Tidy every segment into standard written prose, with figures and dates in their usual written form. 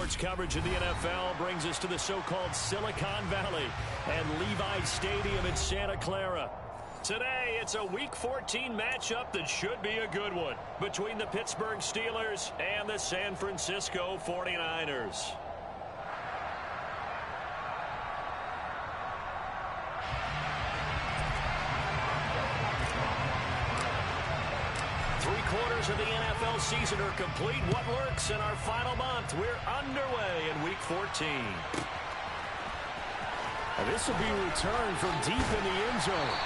Sports coverage of the NFL brings us to the so-called Silicon Valley and Levi Stadium in Santa Clara. Today, it's a Week 14 matchup that should be a good one between the Pittsburgh Steelers and the San Francisco 49ers. Three-quarters of the NFL season are complete. What works in our final month? We're underway in Week 14. And this will be a return from deep in the end zone.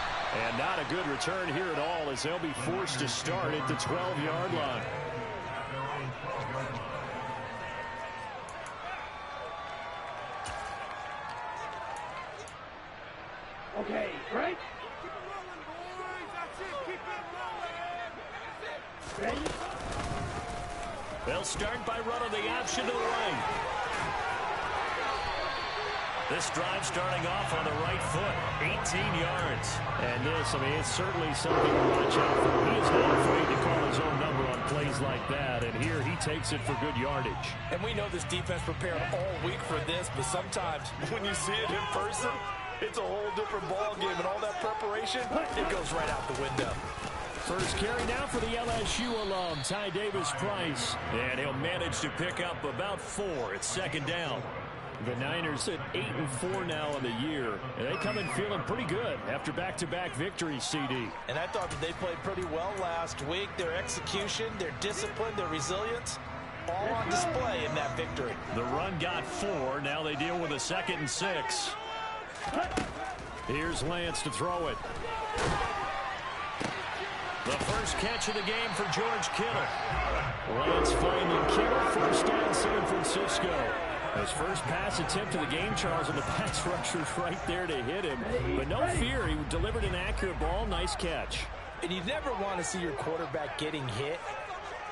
And not a good return here at all, as they'll be forced to start at the 12-yard line. Okay, right? Ready? They'll start by running the option to the right. This drive starting off on the right foot, 18 yards. And this, it's certainly something to watch out for. He is not afraid to call his own number on plays like that, and here he takes it for good yardage. And we know this defense prepared all week for this, but sometimes when you see it in person, it's a whole different ball game, and all that preparation, it goes right out the window. First carry now for the LSU alum, Ty Davis-Price. And he'll manage to pick up about 4 at second down. The Niners at 8-4 now in the year, and they come in feeling pretty good after back-to-back victories, CD. And I thought that they played pretty well last week. Their execution, their discipline, their resilience, all on display in that victory. The run got 4. Now they deal with a 2nd and 6. Here's Lance to throw it. The first catch of the game for George Kittle. Lance finding Kittle, first down San Francisco. His first pass attempt of the game, Charles, and the pass rusher's right there to hit him. But no fear, he delivered an accurate ball. Nice catch. And you never want to see your quarterback getting hit,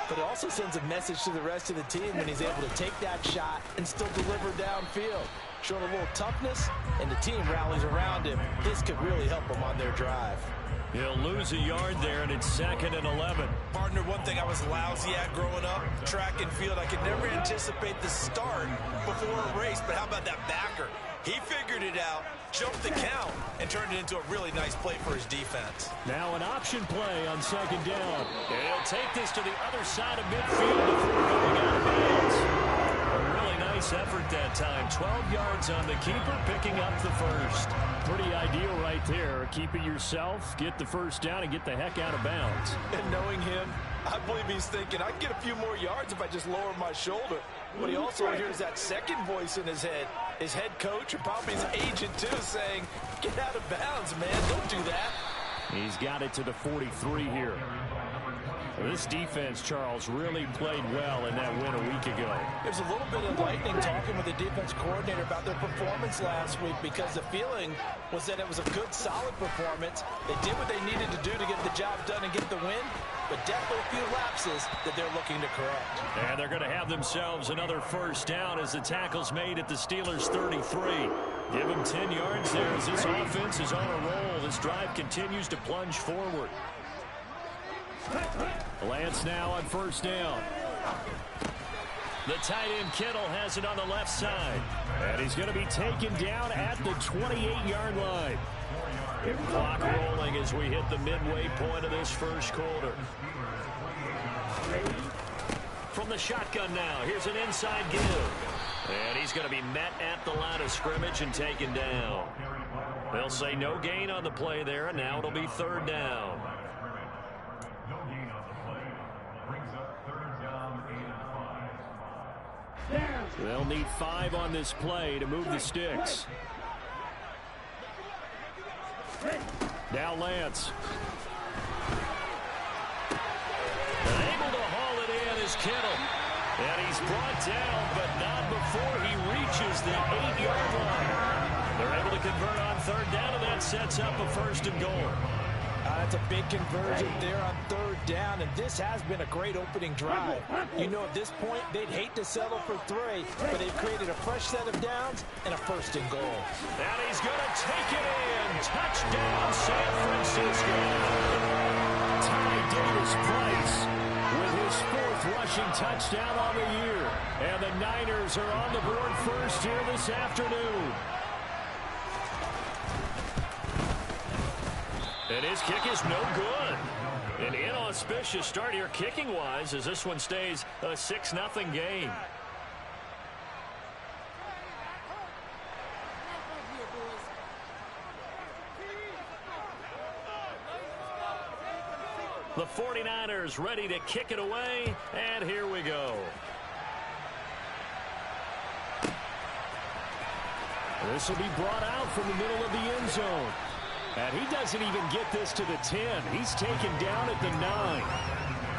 but it also sends a message to the rest of the team when he's able to take that shot and still deliver downfield. Showing a little toughness, and the team rallies around him. This could really help them on their drive. He'll lose a yard there, and it's 2nd and 11. Partner, one thing I was lousy at growing up, track and field, I could never anticipate the start before a race, but how about that backer? He figured it out, jumped the count, and turned it into a really nice play for his defense. Now an option play on 2nd down. And he'll take this to the other side of midfield before going out of bounds. A really nice effort that time. 12 yards on the keeper, picking up the first. Pretty ideal right there. Keep it yourself, get the first down, and get the heck out of bounds. And knowing him, I believe he's thinking, I can get a few more yards if I just lower my shoulder. But he also hears that second voice in his head. His head coach, or probably his agent too, saying, get out of bounds, man. Don't do that. He's got it to the 43 here. This defense, Charles, really played well in that win a week ago. There's a little bit of lightning talking with the defense coordinator about their performance last week, because the feeling was that it was a good, solid performance. They did what they needed to do to get the job done and get the win, but definitely a few lapses that they're looking to correct. And they're going to have themselves another first down as the tackle's made at the Steelers' 33. Give them 10 yards there as this offense is on a roll. This drive continues to plunge forward. Lance now on first down. The tight end Kittle has it on the left side. And he's going to be taken down at the 28-yard line. Clock rolling as we hit the midway point of this first quarter. From the shotgun now, here's an inside give. And he's going to be met at the line of scrimmage and taken down. They'll say no gain on the play there, and now it'll be 3rd down. They'll need 5 on this play to move the sticks. Now Lance. And able to haul it in is Kittle. And he's brought down, but not before he reaches the 8-yard line. They're able to convert on 3rd down, and that sets up a 1st and goal. That's a big conversion there on 3rd down, and this has been a great opening drive. You know, at this point, they'd hate to settle for 3, but they've created a fresh set of downs and a 1st and goal. And he's going to take it in. Touchdown, San Francisco. Ty Davis-Price with his 4th rushing touchdown on the year. And the Niners are on the board first here this afternoon. And his kick is no good. An inauspicious start here kicking-wise as this one stays a 6-0 game. The 49ers ready to kick it away, and here we go. This will be brought out from the middle of the end zone. And he doesn't even get this to the 10. He's taken down at the 9.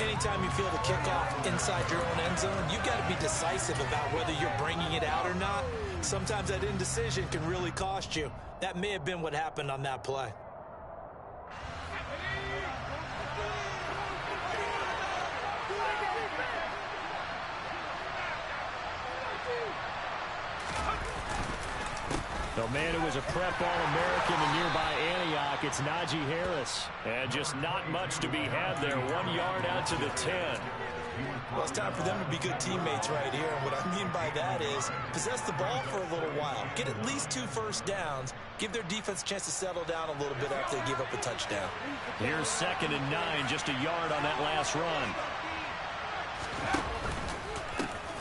Anytime you feel the kickoff inside your own end zone, you've got to be decisive about whether you're bringing it out or not. Sometimes that indecision can really cost you. That may have been what happened on that play. The man who was a prep All-American in nearby Antioch, it's Najee Harris. And just not much to be had there. 1 yard out to the 10. Well, it's time for them to be good teammates right here. And what I mean by that is possess the ball for a little while. Get at least 2 first downs. Give their defense a chance to settle down a little bit after they give up a touchdown. Here's 2nd and 9, just a yard on that last run.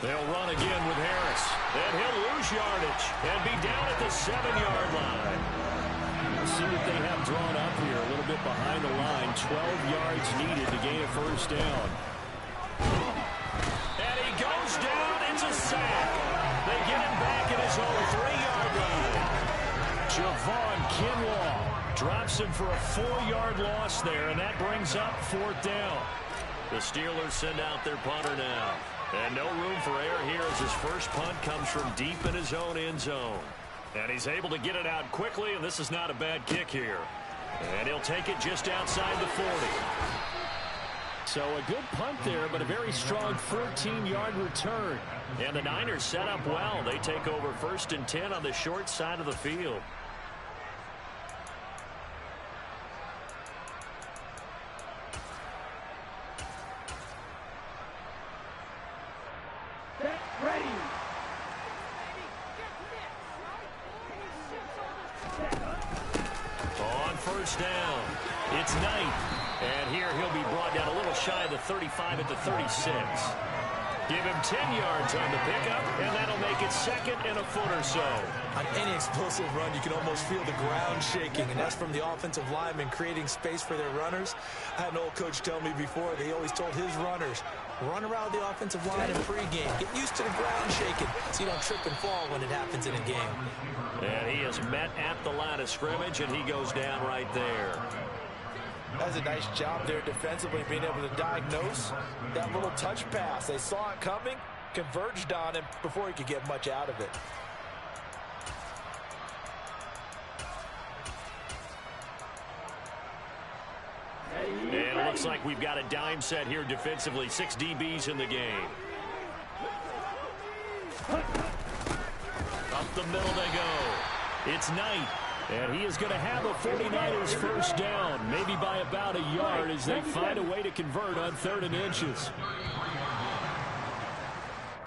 They'll run again with Harris. And he'll lose yardage and be down at the 7-yard line. Let's see what they have drawn up here. A little bit behind the line. 12 yards needed to gain a first down. And he goes down. It's a sack. They get him back at his own 3-yard line. Javon Kinlaw drops him for a 4-yard loss there, and that brings up 4th down. The Steelers send out their punter now. And no room for error here as his first punt comes from deep in his own end zone. And he's able to get it out quickly, and this is not a bad kick here. And he'll take it just outside the 40. So a good punt there, but a very strong 14-yard return. And the Niners set up well. They take over 1st and 10 on the short side of the field. Ready. On 1st down, it's Knight. And here he'll be brought down a little shy of the 35 at the 36. Give him 10 yards on the pickup, and that'll make it 2nd and a foot or so. On any explosive run, you can almost feel the ground shaking, and that's from the offensive linemen creating space for their runners. I had an old coach tell me before, they always told his runners, run around the offensive line in pregame. Get used to the ground shaking so you don't trip and fall when it happens in a game. And he is met at the line of scrimmage, and he goes down right there. That's a nice job there defensively, being able to diagnose that little touch pass. They saw it coming, converged on him before he could get much out of it. And it looks like we've got a dime set here defensively. 6 DBs in the game. Up the middle they go. It's Knight. And he is going to have a 49ers first down, maybe by about a yard as they find a way to convert on 3rd and inches.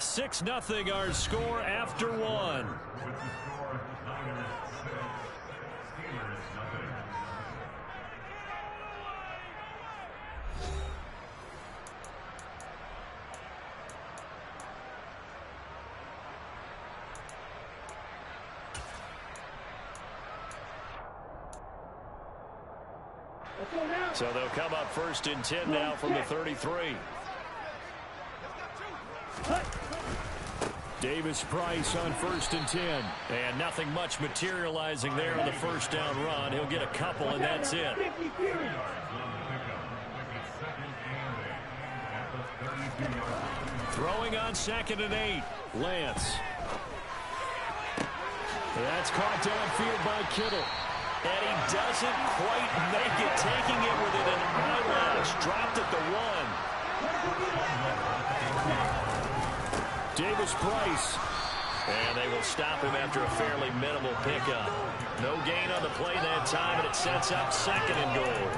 6-0 our score after 1. So they'll come up 1st and 10 now from the 33. Davis Price on 1st and 10. And nothing much materializing there on the first down run. He'll get a couple, and that's it. Throwing on 2nd and 8. Lance. That's caught downfield by Kittle. And he doesn't quite make it, taking it within an eyelash. Dropped at the 1. Davis Price And they will stop him after a fairly minimal pickup. No gain on the play that time, and it sets up 2nd and goal.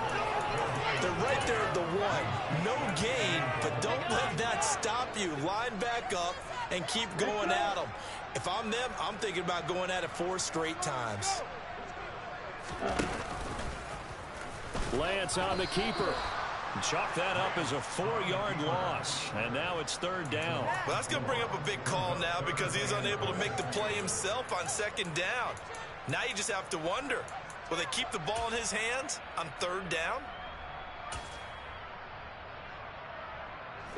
They're right there at the 1. No gain, but don't let that stop you. Line back up and keep going at them. If I'm them, I'm thinking about going at it 4 straight times. Lance on the keeper. Chalk that up as a 4-yard loss. And now it's 3rd down. Well, that's going to bring up a big call now because he's unable to make the play himself on 2nd down. Now you just have to wonder, will they keep the ball in his hands on 3rd down?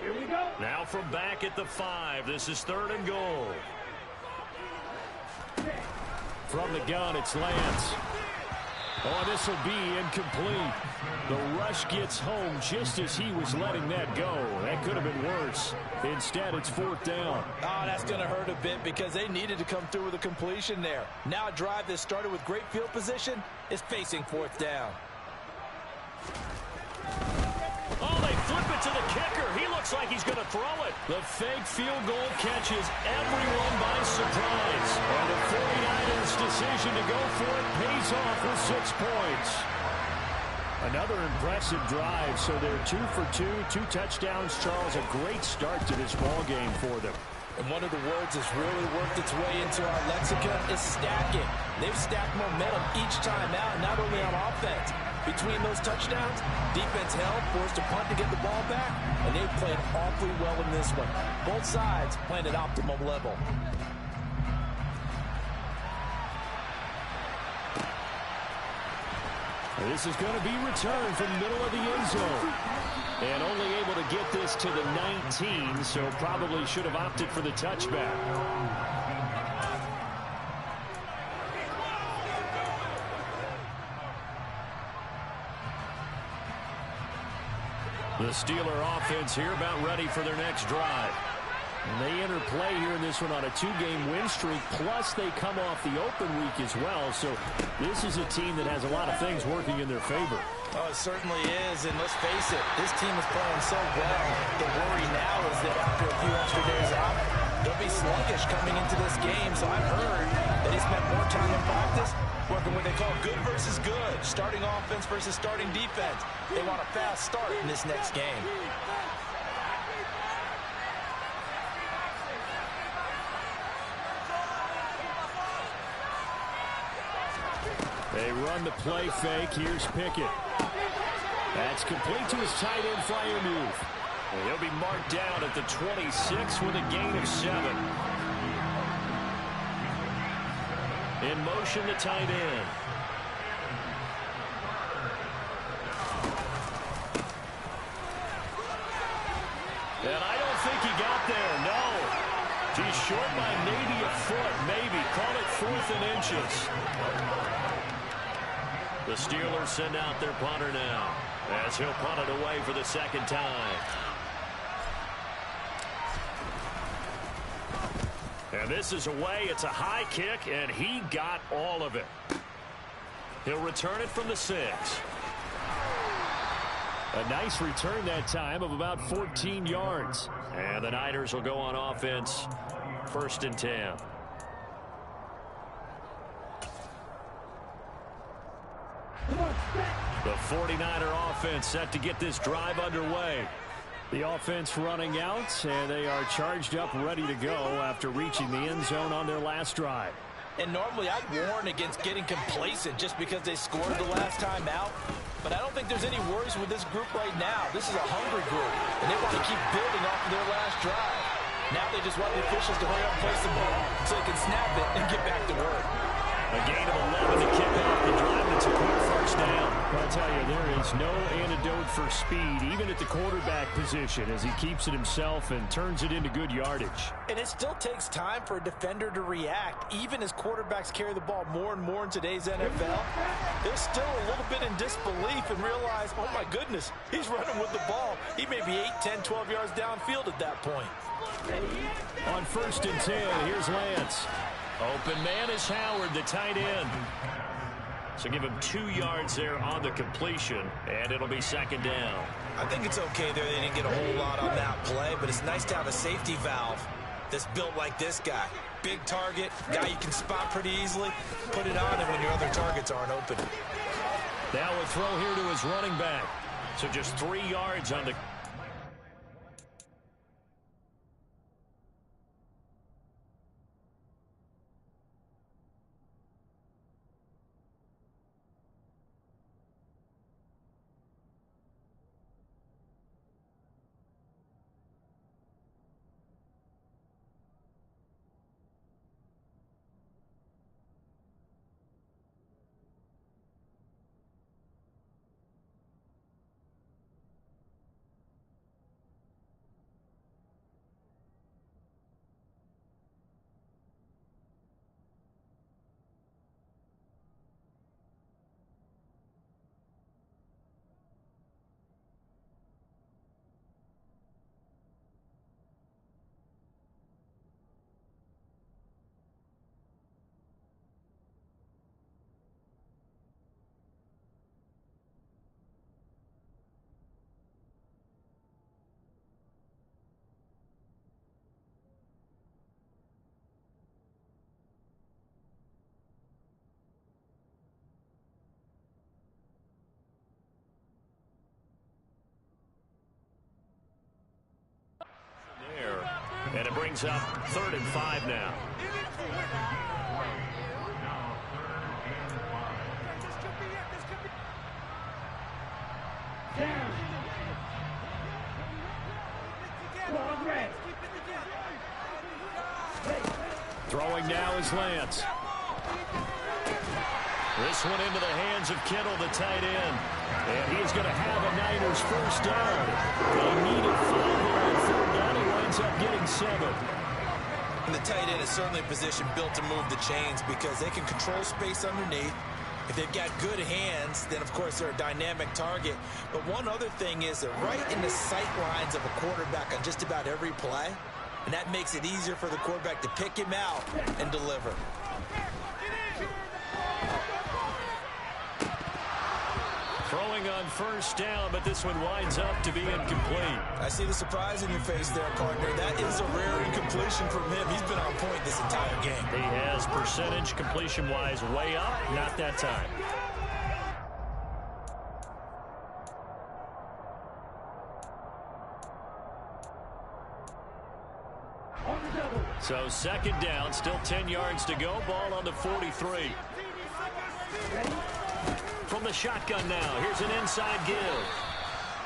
Here we go. Now from back at the 5. This is 3rd and goal. From the gun, it's Lance. Oh, this will be incomplete. The rush gets home just as he was letting that go. That could have been worse. Instead, it's 4th down. Oh, that's going to hurt a bit because they needed to come through with a completion there. Now a drive that started with great field position is facing 4th down. Oh, they flip it to the kicker. He looks like he's going to throw it. The fake field goal catches everyone by surprise. And the 49ers' decision to go for it pays off with 6 points. Another impressive drive, so they're 2 for 2, 2 touchdowns. Charles, a great start to this ball game for them. And one of the words that's really worked its way into our lexicon is stacking. They've stacked momentum each time out, not only on offense. Between those touchdowns, defense held, forced a punt to get the ball back, and they've played awfully well in this one. Both sides playing at optimum level. This is going to be returned from the middle of the end zone. And only able to get this to the 19, so probably should have opted for the touchback. The Steeler offense here about ready for their next drive. And they enter play here in this one on a 2-game win streak, plus they come off the open week as well. So this is a team that has a lot of things working in their favor. Oh, it certainly is, and let's face it, this team is playing so well. The worry now is that after a few extra days out, they'll be sluggish coming into this game. So I've heard that they spent more time in practice working what they call good versus good, starting offense versus starting defense. They want a fast start in this next game. They run the play fake. Here's Pickett. That's complete to his tight end flyer move. And he'll be marked down at the 26 with a gain of 7. In motion, the tight end. And I don't think he got there, no. He's short by maybe a foot, maybe. Call it 4th and inches. The Steelers send out their punter now, as he'll punt it away for the 2nd time. And this is away. It's a high kick, and he got all of it. He'll return it from the 6. A nice return that time of about 14 yards. And the Niners will go on offense, 1st and 10. The 49er offense set to get this drive underway. The offense running out, and they are charged up, ready to go after reaching the end zone on their last drive. And normally I'd warn against getting complacent just because they scored the last time out. But I don't think there's any worries with this group right now. This is a hungry group, and they want to keep building off of their last drive. Now they just want the officials to hurry up and place the ball so they can snap it and get back to work. A gain of 11 to kick off the drive. It's a quick 1st down. I'll tell you, there is no antidote for speed, even at the quarterback position, as he keeps it himself and turns it into good yardage. And it still takes time for a defender to react, even as quarterbacks carry the ball more and more in today's NFL. They're still a little bit in disbelief and realize, oh my goodness, he's running with the ball. He may be 8, 10, 12 yards downfield at that point. On 1st and 10, here's Lance. Open man is Howard, the tight end. So give him 2 yards there on the completion, and it'll be 2nd down. I think it's okay there. They didn't get a whole lot on that play, but it's nice to have a safety valve that's built like this guy. Big target, guy you can spot pretty easily. Put it on him when your other targets aren't open. Now a throw here to his running back. So just 3 yards on the... And it brings up 3rd and 5 now. Throwing now is Lance. This one into the hands of Kittle, the tight end. And he's going to have a Niners first down. They needed 5 here on 3rd down. He winds up getting 7. And the tight end is certainly a position built to move the chains because they can control space underneath. If they've got good hands, then, of course, they're a dynamic target. But one other thing is they're right in the sight lines of a quarterback on just about every play. And that makes it easier for the quarterback to pick him out and deliver. Throwing on first down, but this one winds up to be incomplete. I see the surprise in your face there, partner. That is a rare incompletion from him. He's been on point this entire game. He has percentage completion-wise way up, not that time. So 2nd down, still 10 yards to go. Ball on the 43. From the shotgun now, here's an inside give.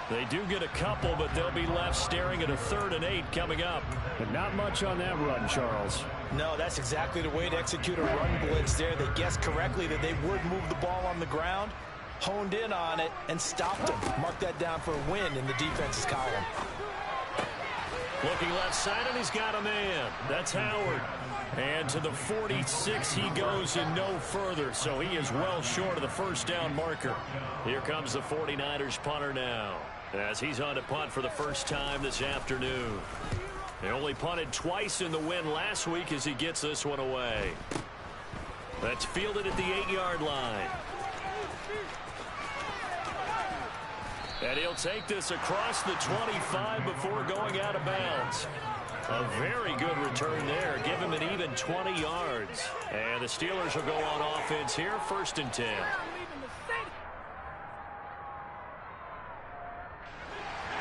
They do get a couple, but they'll be left staring at a 3rd and 8 coming up. But not much on that run, Charles. No, that's exactly the way to execute a run blitz there. They guessed correctly that they would move the ball on the ground, honed in on it, and stopped them. Mark that down for a win in the defense's column. Looking left side, and he's got a man. That's Howard. And to the 46 he goes and no further, so he is well short of the first down marker. Here comes the 49ers punter now, as he's on to punt for the first time this afternoon. They only punted twice in the win last week as he gets this one away. That's fielded at the 8-yard line. And he'll take this across the 25 before going out of bounds. A very good return there. Give him an even 20 yards. And the Steelers will go on offense here, 1st and 10.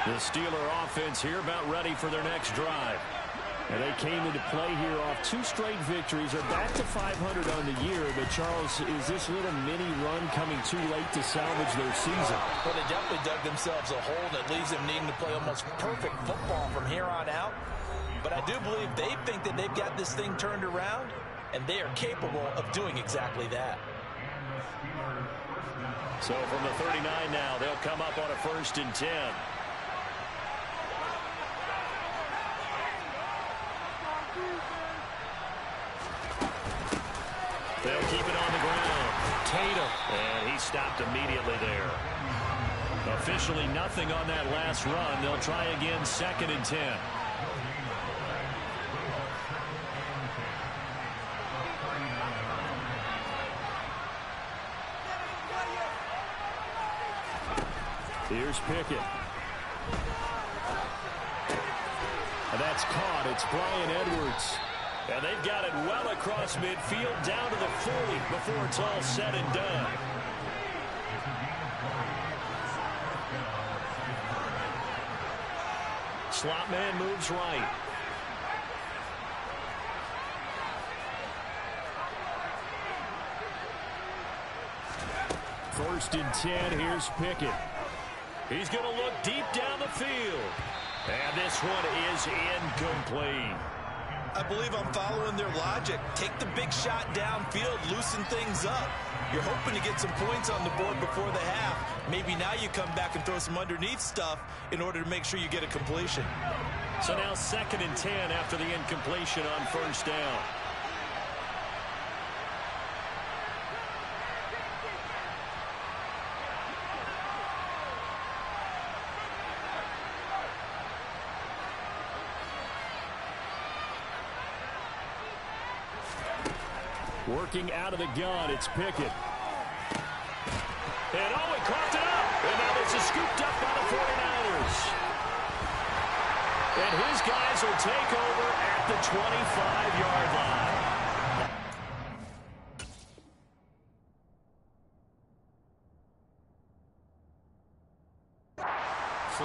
The Steeler offense here about ready for their next drive. And they came into play here off 2 straight victories. Are back to 500 on the year. But, Charles, is this little mini run coming too late to salvage their season? Well, they definitely dug themselves a hole that leaves them needing to play almost perfect football from here on out. But I do believe they think that they've got this thing turned around, and they are capable of doing exactly that. So from the 39 now, they'll come up on a 1st and 10. They'll keep it on the ground. Tatum. And he stopped immediately there. Officially nothing on that last run. They'll try again, 2nd and 10. Here's Pickett. And that that's caught. It's Brian Edwards. And they've got it well across midfield down to the 40 before it's all said and done. Slot man moves right. First and 10, here's Pickett. He's going to look deep down the field. And this one is incomplete. I believe I'm following their logic. Take the big shot downfield, loosen things up. You're hoping to get some points on the board before the half. Maybe now you come back and throw some underneath stuff in order to make sure you get a completion. So now 2nd and 10 after the incompletion on first down. Working out of the gun, it's Pickett. And oh, he coughed it up. And now this is scooped up by the 49ers. And his guys will take over at the 25-yard line.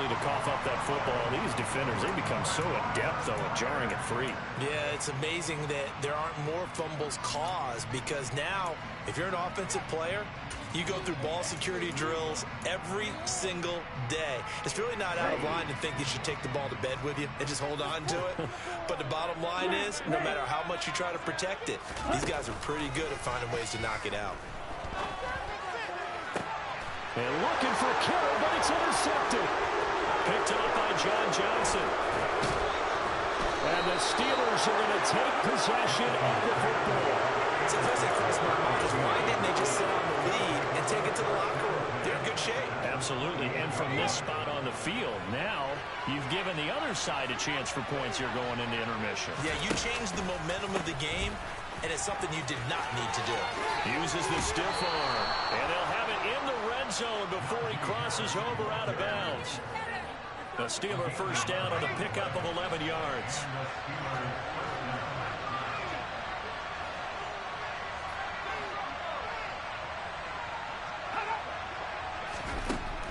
To cough up that football, these defenders, they become so adept, though, at jarring it free. Yeah, it's amazing that there aren't more fumbles caused, because now, if you're an offensive player, you go through ball security drills every single day. It's really not out of line to think you should take the ball to bed with you and just hold on to it. But the bottom line is, no matter how much you try to protect it, these guys are pretty good at finding ways to knock it out. And looking for Kittle, but it's intercepted. Picked up by John Johnson. And the Steelers are going to take possession of the football. It's a first that crossed my mind is why didn't they just sit on the lead and take it to the locker room? They're in good shape. Absolutely. And from this spot on the field, now you've given the other side a chance for points here going into intermission. Yeah, you changed the momentum of the game, and it's something you did not need to do. Uses the stiff arm. And they'll have it in the red zone before he crosses over out of bounds. The Steeler first down on the pickup of 11 yards.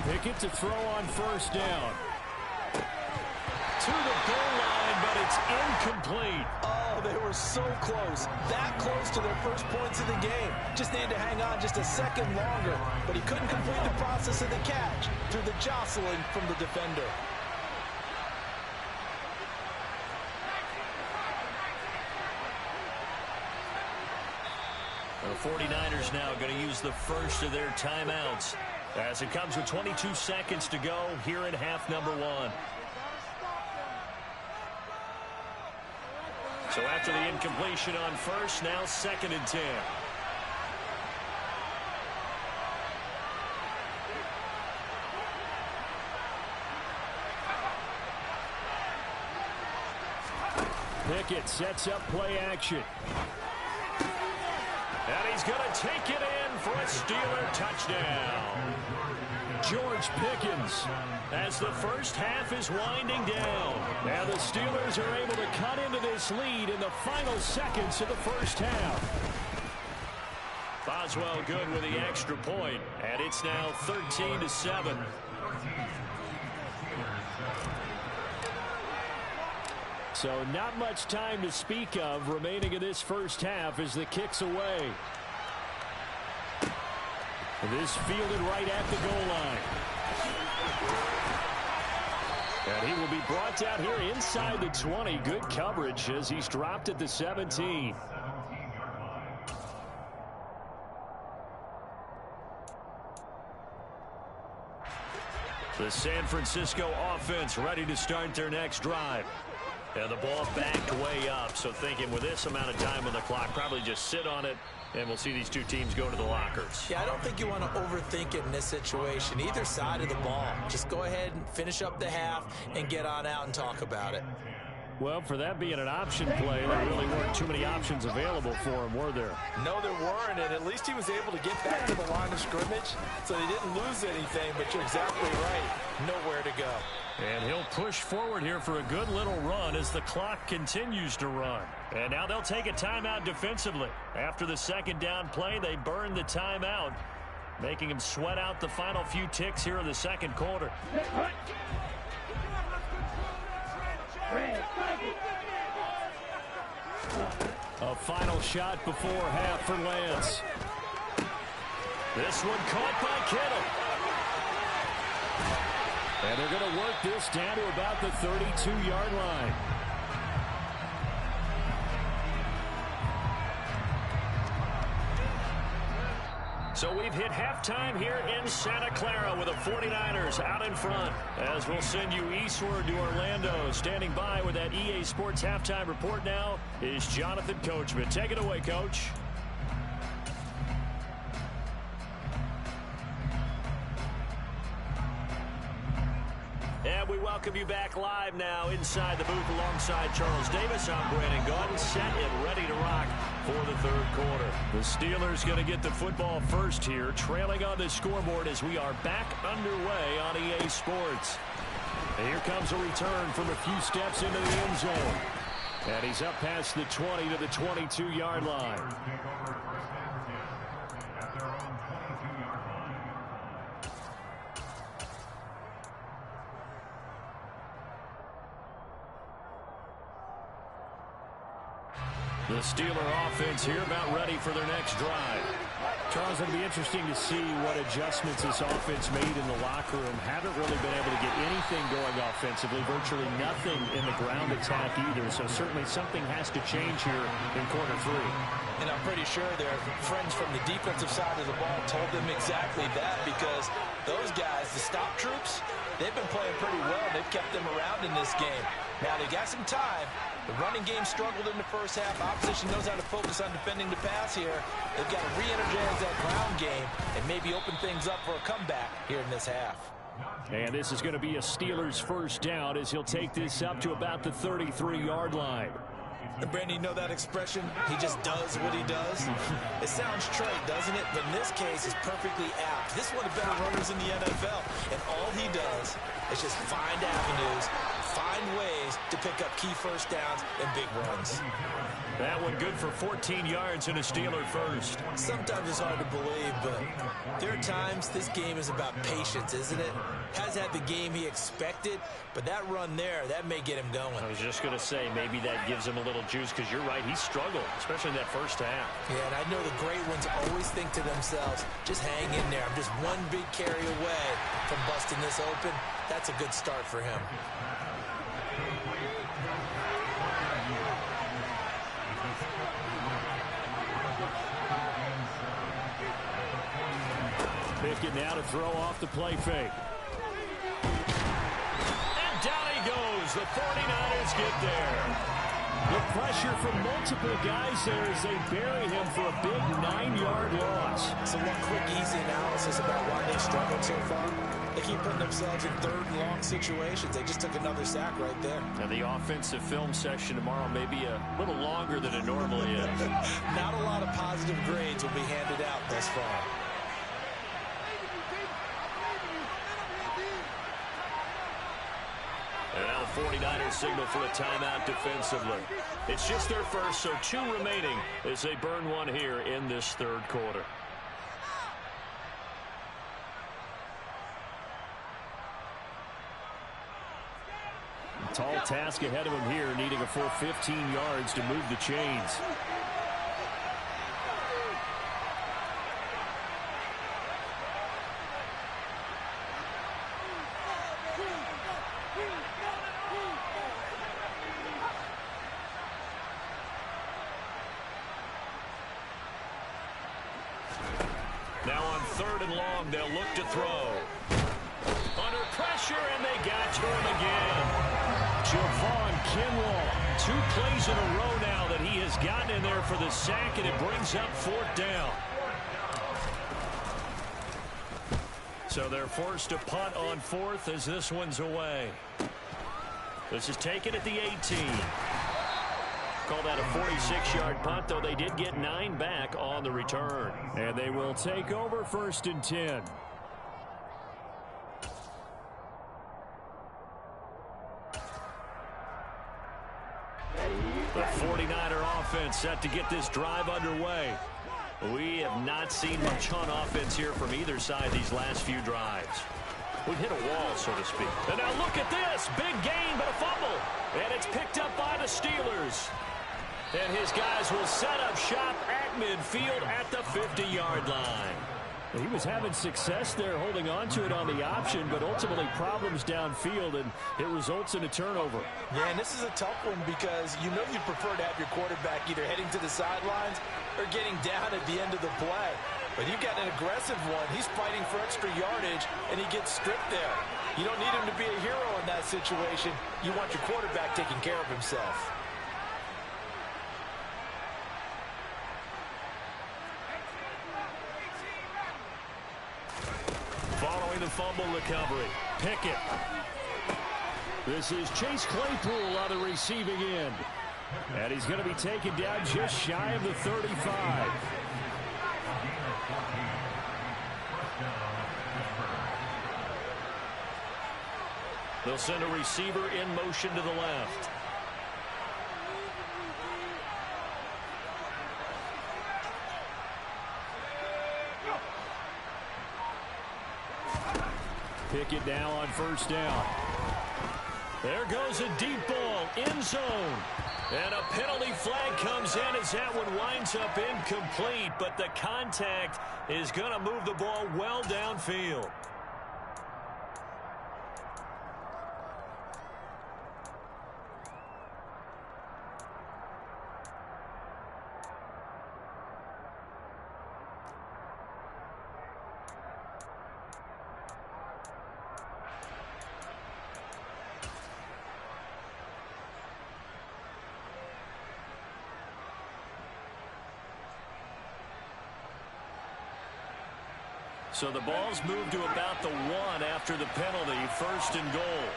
Pickett to throw on first down. To the goal line, but it's incomplete. Oh, they were so close. That close to their first points of the game. Just needed to hang on just a second longer. But he couldn't complete the process of the catch through the jostling from the defender. The 49ers now going to use the first of their timeouts as it comes with 22 seconds to go here in half number 1. So after the incompletion on first, now 2nd and 10. Pickett sets up play action. And he's going to take it in for a Steeler touchdown. George Pickens as the first half is winding down. And the Steelers are able to cut into this lead in the final seconds of the first half. Boswell good with the extra point, and it's now 13-7. So not much time to speak of remaining in this first half as the kick's away. This fielded right at the goal line. And he will be brought down here inside the 20. Good coverage as he's dropped at the 17. The San Francisco offense ready to start their next drive. And the ball backed way up, so thinking with this amount of time on the clock, probably just sit on it, and we'll see these two teams go to the lockers. Yeah, I don't think you want to overthink it in this situation. Either side of the ball. Just go ahead and finish up the half and get on out and talk about it. Well, for that being an option play, there really weren't too many options available for him, were there? No, there weren't, and at least he was able to get back to the line of scrimmage, so he didn't lose anything, but you're exactly right. Nowhere to go. And he'll push forward here for a good little run as the clock continues to run. And now they'll take a timeout defensively. After the second down play, they burn the timeout, making him sweat out the final few ticks here in the second quarter. A final shot before half for Lance. This one caught by Kittle. And they're going to work this down to about the 32-yard line. So we've hit halftime here in Santa Clara with the 49ers out in front. As we'll send you eastward to Orlando. Standing by with that EA Sports halftime report now is Jonathan Coachman. Take it away, Coach. And we welcome you back live now inside the booth alongside Charles Davis. I'm Brandon Gaudin, set and ready to rock for the third quarter. The Steelers going to get the football first here, trailing on the scoreboard as we are back underway on EA Sports. And here comes a return from a few steps into the end zone. And he's up past the 20 to the 22-yard line. The Steeler offense here about ready for their next drive. Charles, it'll be interesting to see what adjustments this offense made in the locker room. Haven't really been able to get anything going offensively, virtually nothing in the ground attack either. So certainly something has to change here in quarter three. And I'm pretty sure their friends from the defensive side of the ball told them exactly that, because those guys, the stop troops, they've been playing pretty well. They've kept them around in this game. Now they got some time. The running game struggled in the first half. Opposition knows how to focus on defending the pass here. They've got to re-energize that ground game and maybe open things up for a comeback here in this half. And this is going to be a Steelers first down as he'll take this up to about the 33-yard line. And Brandon, you know that expression? He just does what he does. It sounds trite, doesn't it? But in this case, it's perfectly apt. This is one of the better runners in the NFL. And all he does is just find avenues, find ways to pick up key first downs and big runs. That one good for 14 yards and a Steeler first. Sometimes it's hard to believe, but there are times this game is about patience, isn't it? Has had the game he expected, but that run there, that may get him going. I was just going to say, maybe that gives him a little juice, because you're right, he struggled, especially in that first half. Yeah, and I know the great ones always think to themselves, just hang in there. I'm just one big carry away from busting this open. That's a good start for him. Pickett now to throw off the play fake. And down he goes. The 49ers get there. The pressure from multiple guys there as they bury him for a big 9-yard loss. So one quick, easy analysis about why they struggled so far. They keep putting themselves in third and long situations. They just took another sack right there. And the offensive film session tomorrow may be a little longer than it normally is. Not a lot of positive grades will be handed out thus far. And now the 49ers signal for a timeout defensively. It's just their first, so 2 remaining as they burn one here in this third quarter. Tall task ahead of him here, needing a full 15 yards to move the chains. Now on 3rd and long, they'll look to throw. Under pressure, and they got to him again. Javon Kinlaw, 2 plays in a row now that he has gotten in there for the sack, and it brings up 4th down. So they're forced to punt on 4th as this one's away. This is taken at the 18. Call that a 46-yard punt, though they did get 9 back on the return. And they will take over 1st and 10. The 49er offense set to get this drive underway. We have not seen much on offense here from either side these last few drives. We've hit a wall, so to speak. And now look at this. Big gain, but a fumble. And it's picked up by the Steelers. And his guys will set up shop at midfield at the 50-yard line. He was having success there holding on to it on the option, but ultimately problems downfield, and it results in a turnover. Yeah, and this is a tough one because you know you'd prefer to have your quarterback either heading to the sidelines or getting down at the end of the play. But you've got an aggressive one. He's fighting for extra yardage, and he gets stripped there. You don't need him to be a hero in that situation. You want your quarterback taking care of himself. Following the fumble recovery, Pickett. This is Chase Claypool on the receiving end. And he's going to be taken down just shy of the 35. They'll send a receiver in motion to the left. Pickett now on first down. There goes a deep ball, end zone. And a penalty flag comes in as that one winds up incomplete, but the contact is going to move the ball well downfield. So the ball's moved to about the 1 after the penalty, 1st and goal.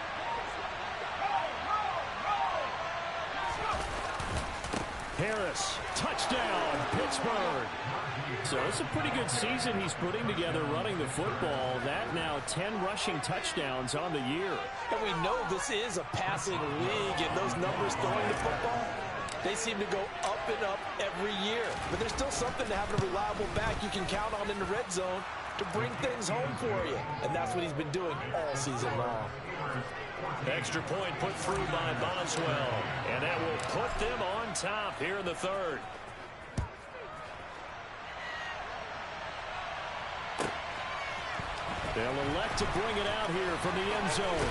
Harris, touchdown, Pittsburgh. So it's a pretty good season he's putting together running the football. That now 10 rushing touchdowns on the year. And we know this is a passing league, and those numbers throwing the football, they seem to go up and up every year. But there's still something to having a reliable back you can count on in the red zone to bring things home for you. And that's what he's been doing all season long. Extra point put through by Boswell. And that will put them on top here in the 3rd. They'll elect to bring it out here from the end zone.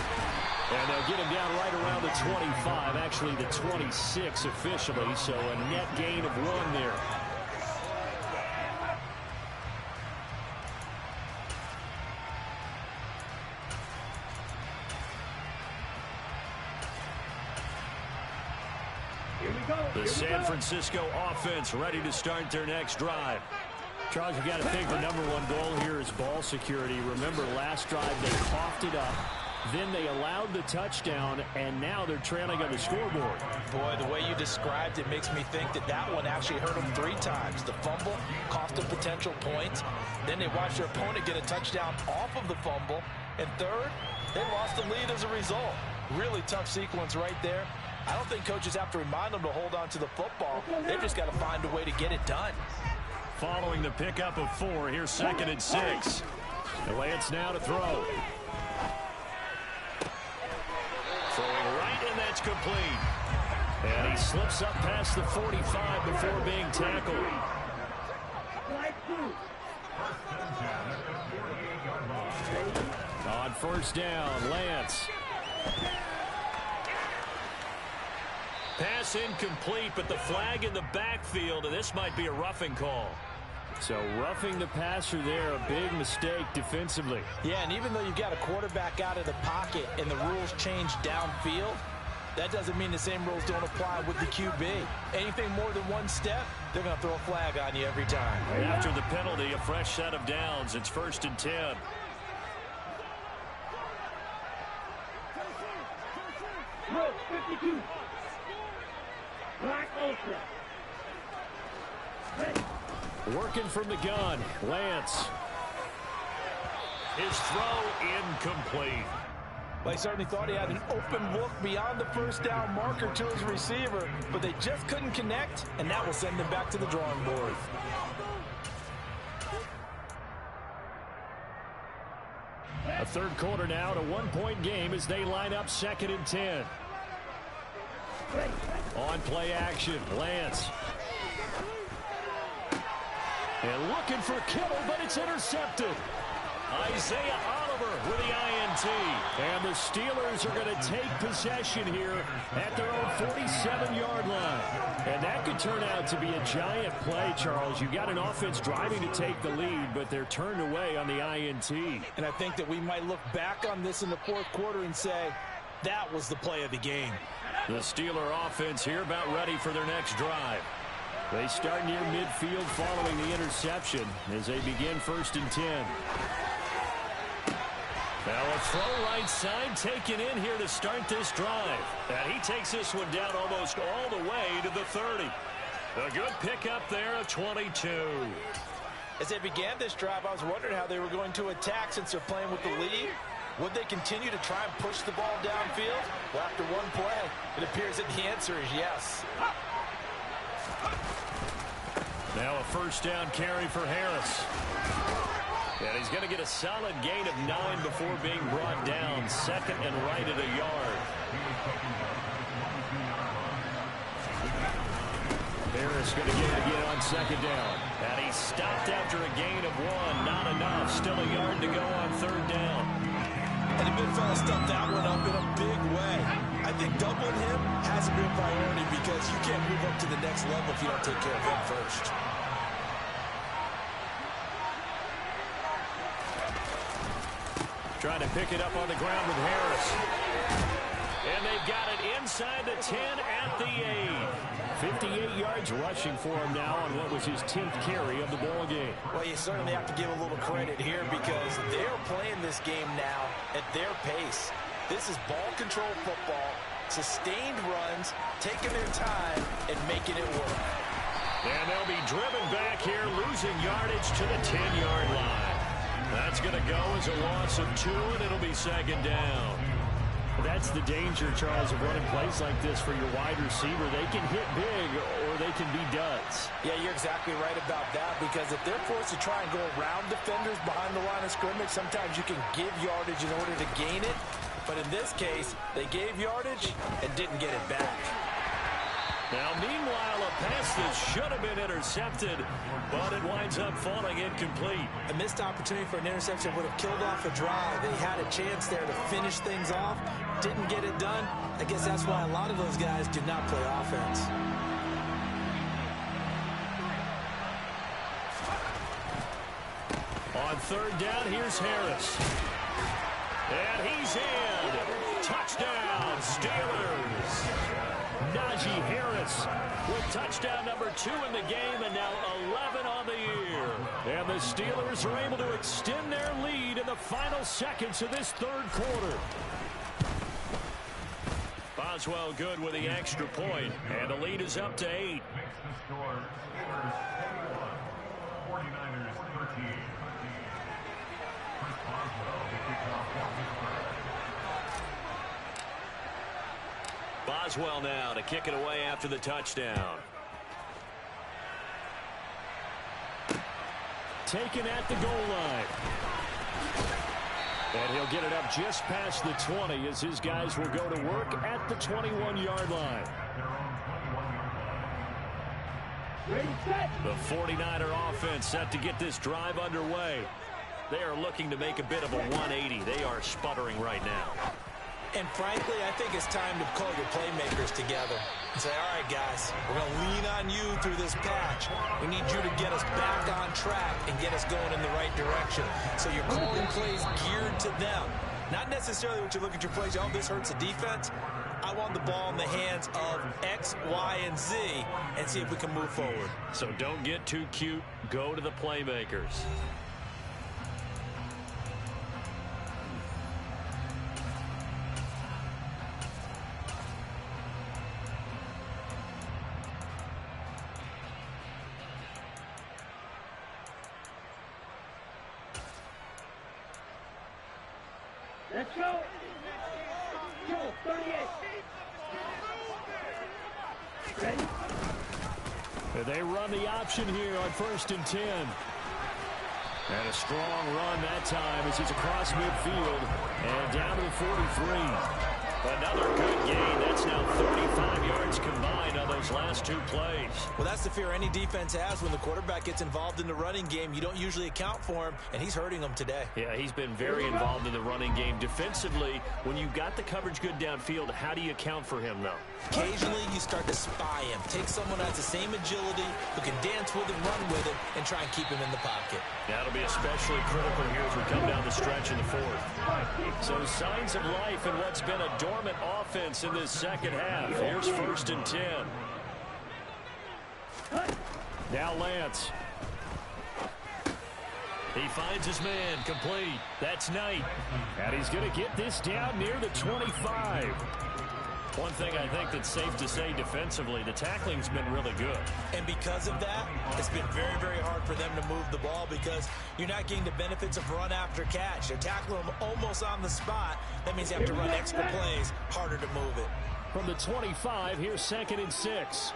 And they'll get him down right around the 25, actually the 26 officially, so a net gain of 1 there. The San Francisco offense ready to start their next drive. Charles, you got to think the #1 goal here is ball security. Remember, last drive they coughed it up. Then they allowed the touchdown, and now they're trailing on the scoreboard. Boy, the way you described it makes me think that that one actually hurt them 3 times. The fumble cost them potential points. Then they watched their opponent get a touchdown off of the fumble. And third, they lost the lead as a result. Really tough sequence right there. I don't think coaches have to remind them to hold on to the football. They've just got to find a way to get it done. Following the pickup of 4, here's 2nd and 6. Lance now to throw. Throwing right, and that's complete. And he slips up past the 45 before being tackled. On first down, Lance. Pass incomplete, but the flag in the backfield, and this might be a roughing call. So roughing the passer there, a big mistake defensively. Yeah, and even though you've got a quarterback out of the pocket and the rules change downfield, that doesn't mean the same rules don't apply with the QB. Anything more than 1 step, they're going to throw a flag on you every time. After the penalty, a fresh set of downs. It's 1st and 10. Row 52. Black Ultra. Working from the gun, Lance. His throw incomplete. Well, he certainly thought he had an open look beyond the first down marker to his receiver, but they just couldn't connect, and that will send them back to the drawing board. A third quarter now, a one-point game as they line up 2nd and 10. On play action, Lance. And looking for Kittle, but it's intercepted. Isaiah Oliver with the INT. And the Steelers are going to take possession here at their own 47-yard line. And that could turn out to be a giant play, Charles. You've got an offense driving to take the lead, but they're turned away on the INT. And I think that we might look back on this in the fourth quarter and say, that was the play of the game. The Steeler offense here about ready for their next drive. They start near midfield following the interception as they begin 1st and 10. Now a throw right side taken in here to start this drive. And he takes this one down almost all the way to the 30. A good pickup there of 22. As they began this drive, I was wondering how they were going to attack since they're playing with the lead. Would they continue to try and push the ball downfield? Well, after one play, it appears that the answer is yes. Now a 1st down carry for Harris. And he's going to get a solid gain of 9 before being brought down. 2nd and right at a yard. Harris going to get it again on 2nd down. And he stopped after a gain of 1. Not enough. Still a yard to go on 3rd down. And the big fella stuffed that one up in a big way. I think doubling him has to be a priority because you can't move up to the next level if you don't take care of him first. Trying to pick it up on the ground with Harris. And they've got it inside the 10 at the 8. 58 yards rushing for him now on what was his 10th carry of the ball game. Well, you certainly have to give a little credit here because they're playing this game now at their pace. This is ball control football, sustained runs, taking their time, and making it work. And they'll be driven back here, losing yardage to the 10-yard line. That's going to go as a loss of 2, and it'll be 2nd down. That's the danger, Charles, of running plays like this for your wide receiver. They can hit big or they can be duds. Yeah, you're exactly right about that because if they're forced to try and go around defenders behind the line of scrimmage, sometimes you can give yardage in order to gain it. But in this case, they gave yardage and didn't get it back. Now, meanwhile, a pass that should have been intercepted, but it winds up falling incomplete. A missed opportunity for an interception would have killed off a drive. They had a chance there to finish things off, didn't get it done. I guess that's why a lot of those guys did not play offense. On 3rd down, here's Harris. And he's in. Touchdown, Steelers. Najee Harris with touchdown number 2 in the game and now 11 on the year. And the Steelers are able to extend their lead in the final seconds of this 3rd quarter. Boswell good with the extra point, and the lead is up to 8. 49ers 13. Boswell now to kick it away after the touchdown. Taken at the goal line. And he'll get it up just past the 20 as his guys will go to work at the 21-yard line. The 49er offense set to get this drive underway. They are looking to make a bit of a 180. They are sputtering right now. And frankly, I think it's time to call your playmakers together and say, all right, guys, we're going to lean on you through this patch. We need you to get us back on track and get us going in the right direction. So you're calling plays geared to them. Not necessarily what you look at your plays, oh, this hurts the defense. I want the ball in the hands of X, Y, and Z and see if we can move forward. So don't get too cute. Go to the playmakers. Let's go. They run the option here on 1st and 10. And a strong run that time as he's across midfield and down to the 43. Another good gain. That's now 35 yards combined on those last 2 plays. Well, that's the fear any defense has when the quarterback gets involved in the running game. You don't usually account for him, and he's hurting them today. Yeah, he's been very involved in the running game. Defensively, when you've got the coverage good downfield, how do you account for him, though? Occasionally, you start to spy him. Take someone who has the same agility, who can dance with him, run with him, and try and keep him in the pocket. That'll be especially critical here as we come down the stretch in the 4th. So signs of life in what's been a dormant offense in this second half. Here's 1st and 10. Now Lance. He finds his man, complete. That's Knight. And he's going to get this down near the 25. One thing I think that's safe to say defensively, the tackling's been really good. And because of that, it's been very, very hard for them to move the ball because you're not getting the benefits of run after catch. They're tackling them almost on the spot. That means you have to run extra plays, harder to move it. From the 25, here's 2nd and 6.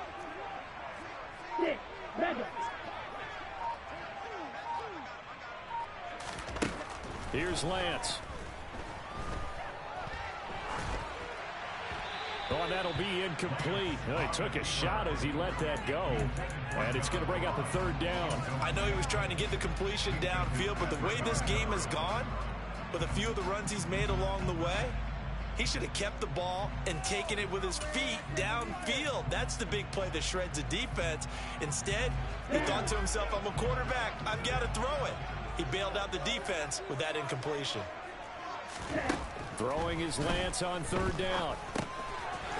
Here's Lance. Oh, that'll be incomplete. Oh, he took a shot as he let that go. And it's going to bring up a 3rd down. I know he was trying to get the completion downfield, but the way this game has gone, with a few of the runs he's made along the way, he should have kept the ball and taken it with his feet downfield. That's the big play that shreds a defense. Instead, he thought to himself, I'm a quarterback. I've got to throw it. He bailed out the defense with that incompletion. Throwing his Lance on 3rd down.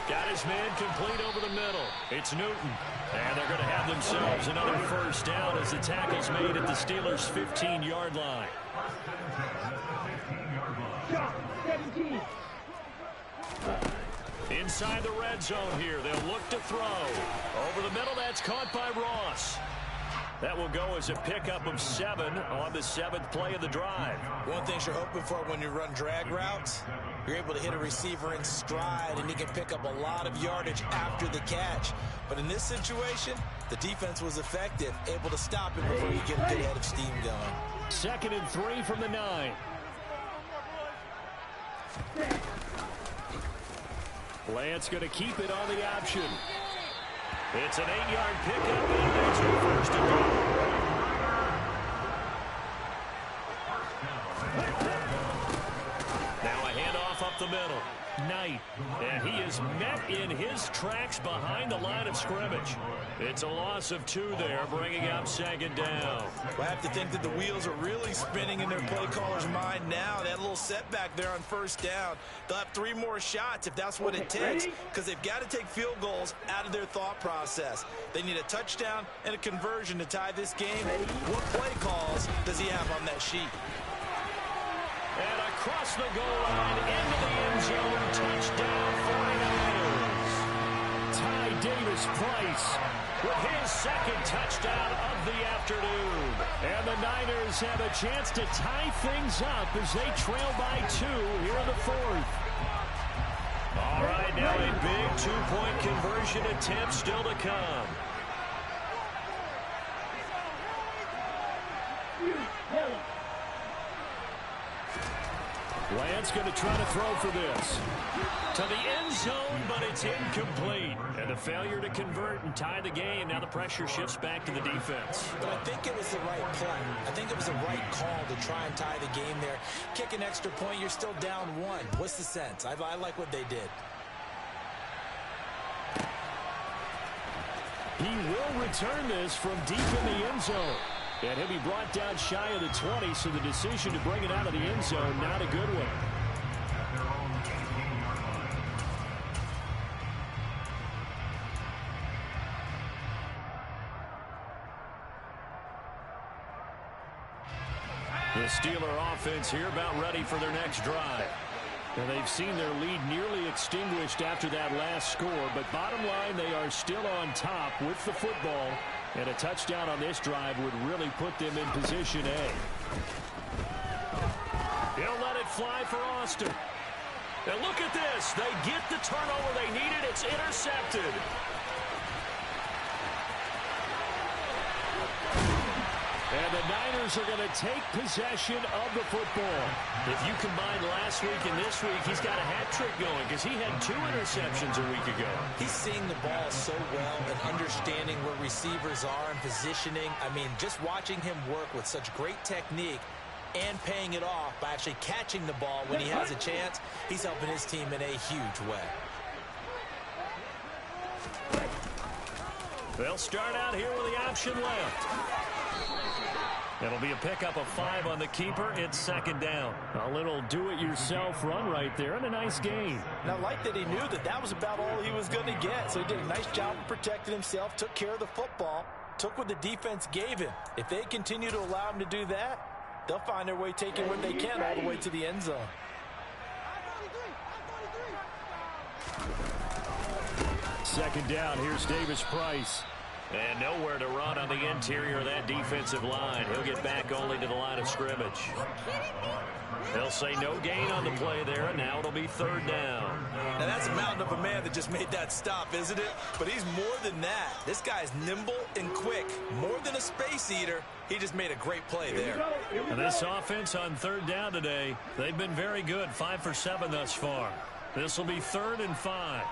Got his man complete over the middle. It's Newton. And they're going to have themselves another 1st down as the tackle's made at the Steelers' 15-yard line. Inside the red zone here. They'll look to throw. Over the middle, that's caught by Ross. That will go as a pickup of 7 on the 7th play of the drive. One thing you're hoping for when you run drag routes, you're able to hit a receiver in stride, and he can pick up a lot of yardage after the catch. But in this situation, the defense was effective, able to stop him before you get a good head of steam going. 2nd and 3 from the 9. Lance going to keep it on the option. It's an 8-yard pickup, and it's your 1st and goal. Now a handoff up the middle. Knight, and he is met in his tracks behind the line of scrimmage. It's a loss of 2 there, bringing up 2nd down. Well, I have to think that the wheels are really spinning in their play caller's mind now. That little setback there on 1st down. They'll have 3 more shots if that's what it takes, because they've got to take field goals out of their thought process. They need a touchdown and a conversion to tie this game. What play calls does he have on that sheet? And across the goal line into the end zone, touchdown 49ers. Ty Davis-Price with his 2nd touchdown of the afternoon. And the Niners have a chance to tie things up as they trail by 2 here in the 4th. All right, now a big 2-point conversion attempt still to come. Lance going to try to throw for this. To the end zone, but it's incomplete. And a failure to convert and tie the game. Now the pressure shifts back to the defense. But I think it was the right play. I think it was the right call to try and tie the game there. Kick an extra point, you're still down 1. What's the sense? I like what they did. He will return this from deep in the end zone. And he'll be brought down shy of the 20, so the decision to bring it out of the end zone, not a good one. The Steeler offense here about ready for their next drive. And they've seen their lead nearly extinguished after that last score, but bottom line, they are still on top with the football. And a touchdown on this drive would really put them in position A. He'll let it fly for Austin. And look at this. They get the turnover they needed. It's intercepted. And the Niners are going to take possession of the football. If you combine last week and this week, he's got a hat trick going because he had 2 interceptions a week ago. He's seeing the ball so well and understanding where receivers are and positioning. I mean, just watching him work with such great technique and paying it off by actually catching the ball when he has a chance, he's helping his team in a huge way. They'll start out here with the option left. It'll be a pickup of 5 on the keeper. It's second down. A little do-it-yourself run right there and a nice gain. And I like that he knew that that was about all he was going to get. So he did a nice job of protecting himself, took care of the football, took what the defense gave him. If they continue to allow him to do that, they'll find their way taking what they can all the way to the end zone. Second down, here's Davis Price. And nowhere to run on the interior of that defensive line. He'll get back only to the line of scrimmage. They'll say no gain on the play there, and now it'll be third down. Now that's a mountain of a man that just made that stop, isn't it? But he's more than that. This guy's nimble and quick. More than a space eater. He just made a great play there. And this offense on third down today, they've been very good. 5 for 7 thus far. This will be 3rd and 5.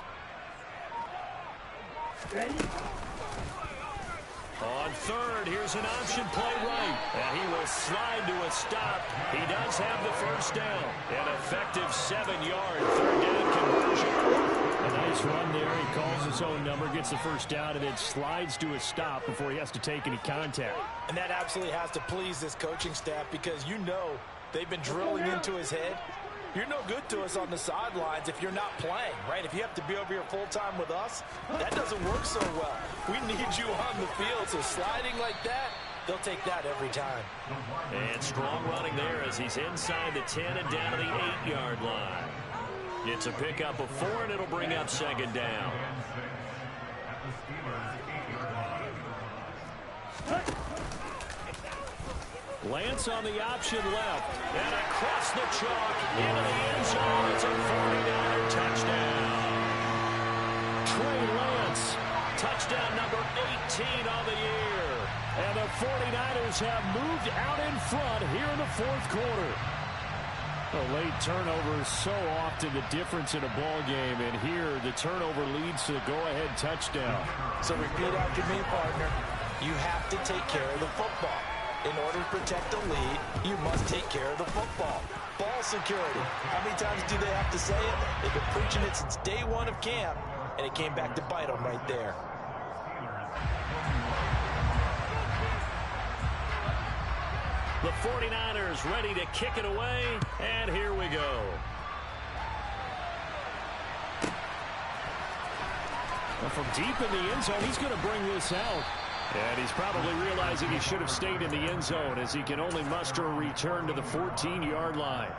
On third, here's an option play right. And he will slide to a stop. He does have the first down. An effective 7-yard third down conversion. A nice run there. He calls his own number, gets the first down, and then slides to a stop before he has to take any contact. And that absolutely has to please this coaching staff because you know they've been drilling into his head. You're no good to us on the sidelines if you're not playing, right? If you have to be over here full-time with us, that doesn't work so well. We need you on the field, so sliding like that, they'll take that every time. And strong running there as he's inside the 10 and down to the 8-yard line. It's a pickup of 4, and it'll bring up second down. Lance on the option left. And across the chalk into the end zone. It's a 49er touchdown. Trey Lance, touchdown number 18 on the year. And the 49ers have moved out in front here in the fourth quarter. A late turnover is so often the difference in a ball game, and here the turnover leads to the go-ahead touchdown. So repeat after me, partner. You have to take care of the football. In order to protect the lead, you must take care of the football. Ball security. How many times do they have to say it? They've been preaching it since day 1 of camp, and it came back to bite them right there. The 49ers ready to kick it away, and here we go. Well, from deep in the end zone, he's going to bring this out. And he's probably realizing he should have stayed in the end zone as he can only muster a return to the 14-yard line.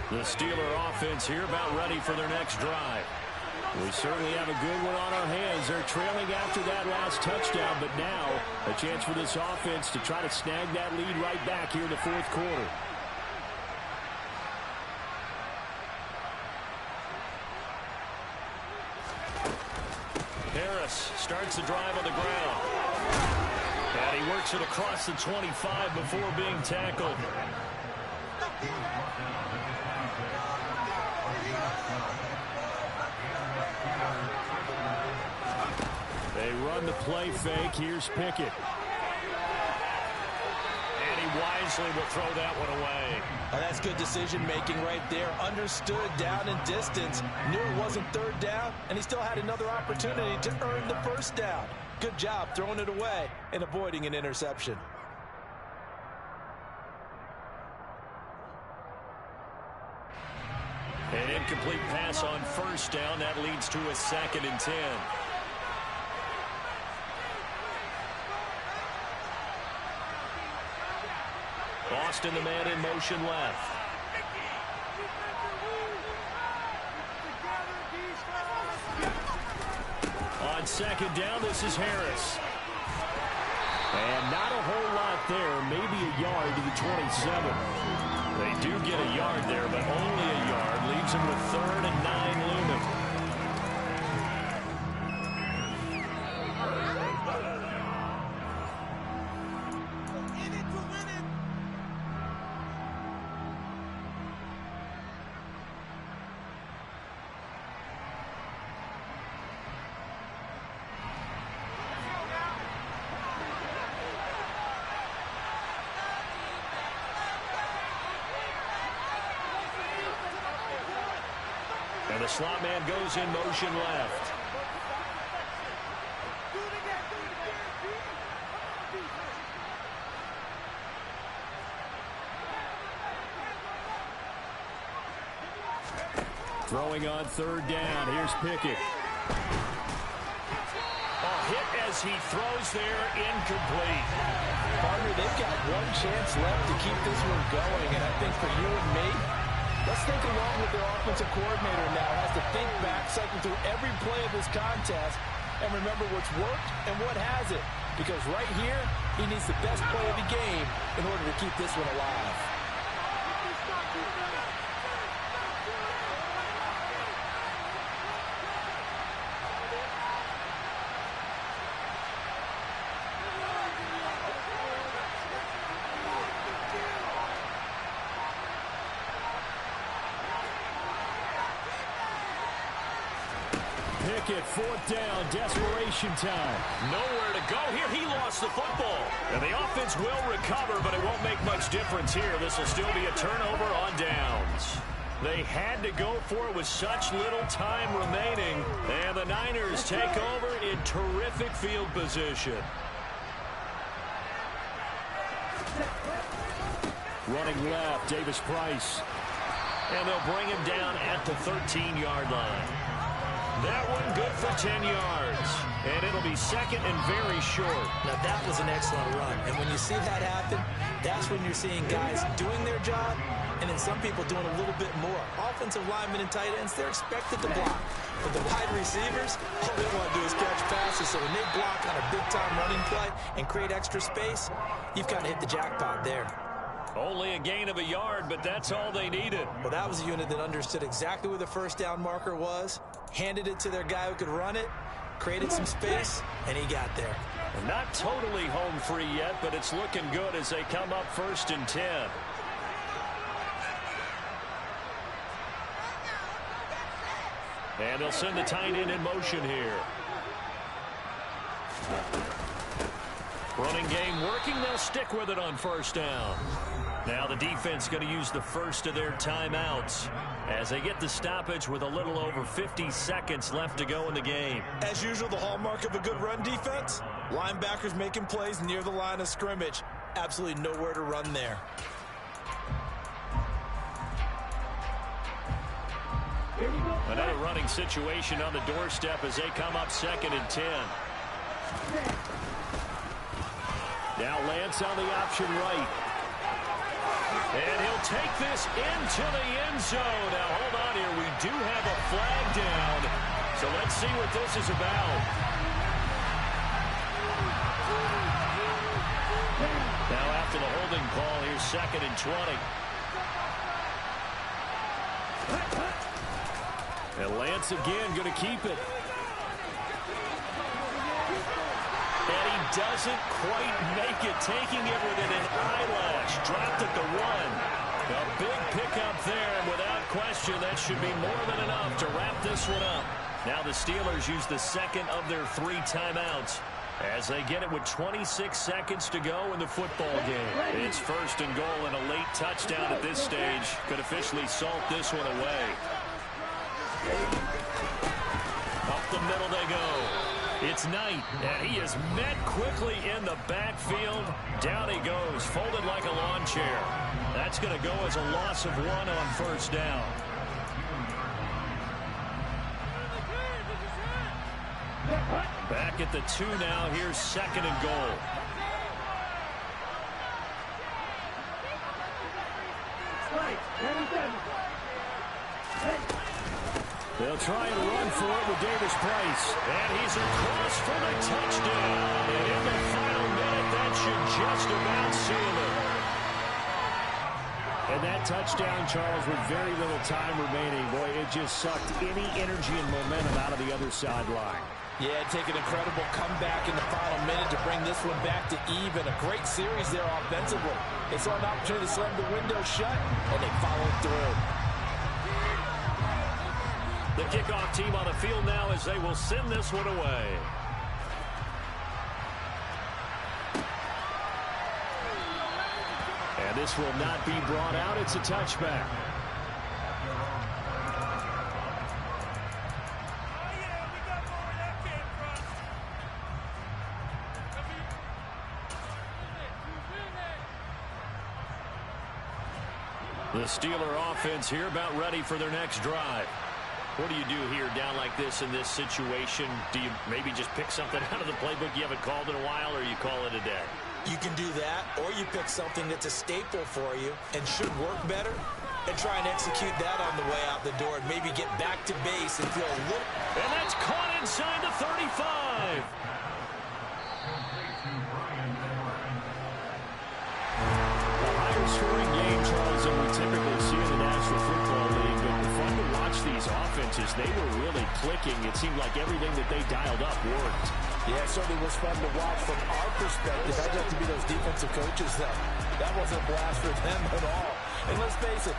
The Steeler offense here about ready for their next drive. We certainly have a good one on our hands. They're trailing after that last touchdown, but now a chance for this offense to try to snag that lead right back here in the fourth quarter. Harris starts the drive on the ground. And he works it across the 25 before being tackled. They run the play fake. Here's Pickett. And he wisely will throw that one away. Oh, that's good decision-making right there. Understood down and distance. Knew it wasn't third down, and he still had another opportunity to earn the first down. Good job throwing it away and avoiding an interception. An incomplete pass on first down. That leads to a 2nd and 10. Austin, the man in motion left. second down. This is Harris. And not a whole lot there, maybe a yard to the 27. They do get a yard there, but only a yard. Leaves them with 3rd and 9 looming. And the slot man goes in motion left. Throwing on 3rd down. Here's Pickett. A hit as he throws there, incomplete. Partner, they've got one chance left to keep this one going, and I think for you and me, let's think along with their offensive coordinator now. Has to think back, cycle through every play of this contest, and remember what's worked and what hasn't. Because right here, he needs the best play of the game in order to keep this one alive. Pickett, 4th down, desperation time. Nowhere to go here. He lost the football. And the offense will recover, but it won't make much difference here. This will still be a turnover on downs. They had to go for it with such little time remaining. And the Niners take over in terrific field position. Running left, Davis Price. And they'll bring him down at the 13-yard line. That one good for 10 yards. And it'll be 2nd and very short. Now, that was an excellent run. And when you see that happen, that's when you're seeing guys doing their job and then some people doing a little bit more. Offensive linemen and tight ends, they're expected to block. But the wide receivers, all they want to do is catch passes. So when they block on a big-time running play and create extra space, you've kind of hit the jackpot there. Only a gain of a yard, but that's all they needed. Well, that was a unit that understood exactly where the 1st down marker was, handed it to their guy who could run it, created some space, and he got there. Not totally home free yet, but it's looking good as they come up 1st and 10. And they'll send the tight end in motion here. Running game working. They'll stick with it on 1st down. Now the defense going to use the first of their timeouts as they get the stoppage with a little over 50 seconds left to go in the game. As usual, the hallmark of a good run defense, linebackers making plays near the line of scrimmage. Absolutely nowhere to run there. Another running situation on the doorstep as they come up 2nd and 10. Now Lance on the option right. And he'll take this into the end zone. Now hold on here. We do have a flag down. So let's see what this is about. Now after the holding call, here's 2nd and 20. And Lance again going to keep it. And he doesn't quite make it, taking it within an eyelash. Dropped at the 1. A big pickup there, and without question, that should be more than enough to wrap this one up. Now the Steelers use the 2nd of their 3 timeouts as they get it with 26 seconds to go in the football game. It's 1st and goal, and a late touchdown at this stage could officially salt this one away. Up the middle they go. It's Knight, and he is met quickly in the backfield. Down he goes, folded like a lawn chair. That's going to go as a loss of 1 on 1st down. Back at the 2 now. Here's 2nd and goal. They'll try and run for it with Davis Price. And he's across for the touchdown. And in the final minute, that should just about seal it. And that touchdown, Charles, with very little time remaining. Boy, it just sucked any energy and momentum out of the other sideline. Yeah, take an incredible comeback in the final minute to bring this one back to even. A great series there offensively. They saw an opportunity to slam the window shut, and they followed through. The kickoff team on the field now as they will send this one away. And this will not be brought out. It's a touchback. The Steeler offense here about ready for their next drive. What do you do here down like this in this situation? Do you maybe just pick something out of the playbook you haven't called in a while, or you call it a day? You can do that, or you pick something that's a staple for you and should work better and try and execute that on the way out the door and maybe get back to base and feel a little... And that's caught inside the 35. A higher scoring game, Charles, than we typically see in the National Football League. But fun to watch these offenses. They were really clicking. It seemed like everything that they dialed up worked. Yeah, it certainly was fun to watch from our perspective. I'd like to be those defensive coaches, though. That wasn't a blast for them at all. And let's face it,